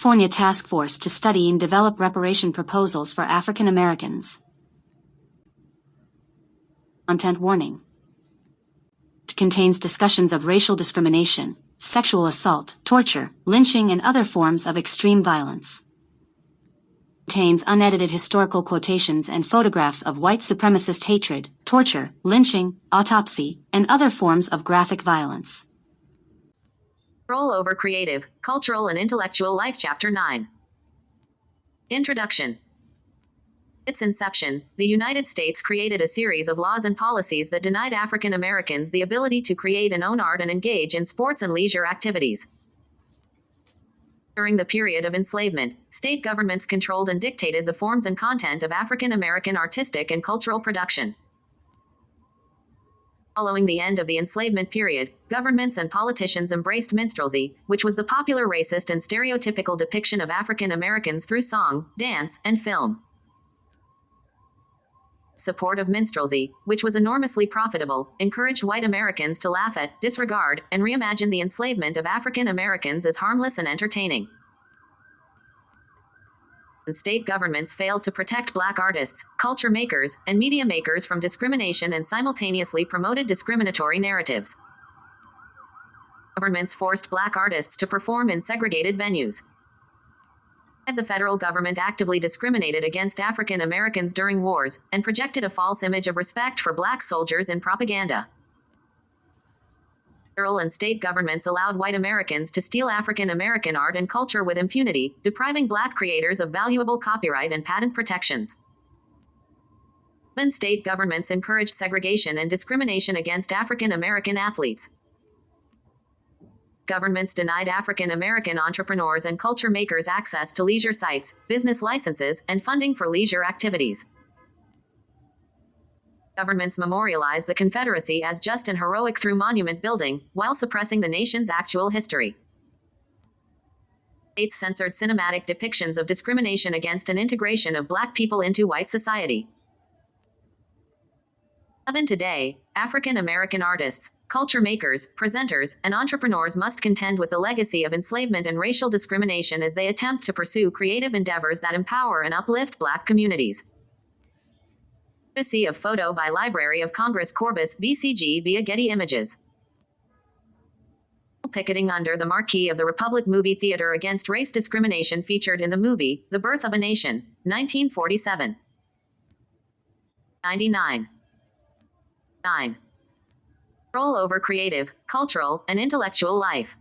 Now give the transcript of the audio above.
California task force to study and develop reparation proposals for African Americans. Content warning. It contains discussions of racial discrimination, sexual assault, torture, lynching, and other forms of extreme violence. Contains unedited historical quotations and photographs of white supremacist hatred, torture, lynching, autopsy, and other forms of graphic violence. Roll over Creative, Cultural and Intellectual Life Chapter 9. Introduction. At its inception, the United States created a series of laws and policies that denied African Americans the ability to create and own art and engage in sports and leisure activities. During the period of enslavement, state governments controlled and dictated the forms and content of African American artistic and cultural production. Following the end of the enslavement period, governments and politicians embraced minstrelsy, which was the popular racist and stereotypical depiction of African Americans through song, dance, and film. Support of minstrelsy, which was enormously profitable, encouraged white Americans to laugh at, disregard, and reimagine the enslavement of African Americans as harmless and entertaining. State governments failed to protect black artists, culture makers, and media makers from discrimination and simultaneously promoted discriminatory narratives. Governments forced black artists to perform in segregated venues. The federal government actively discriminated against African Americans during wars and projected a false image of respect for black soldiers in propaganda. Federal and state governments allowed white Americans to steal African American art and culture with impunity, depriving black creators of valuable copyright and patent protections. And state governments encouraged segregation and discrimination against African American athletes. Governments denied African American entrepreneurs and culture makers access to leisure sites, business licenses, and funding for leisure activities. Governments memorialized the Confederacy as just and heroic through monument building, while suppressing the nation's actual history. States censored cinematic depictions of discrimination against an integration of black people into white society. Even today, African American artists, culture makers, presenters, and entrepreneurs must contend with the legacy of enslavement and racial discrimination as they attempt to pursue creative endeavors that empower and uplift black communities. Courtesy of photo by Library of Congress Corbis VCG via Getty Images. Picketing under the marquee of the Republic Movie Theater against race discrimination featured in the movie, The Birth of a Nation, 1947. 99. 9. Roll over Creative, Cultural, and Intellectual Life.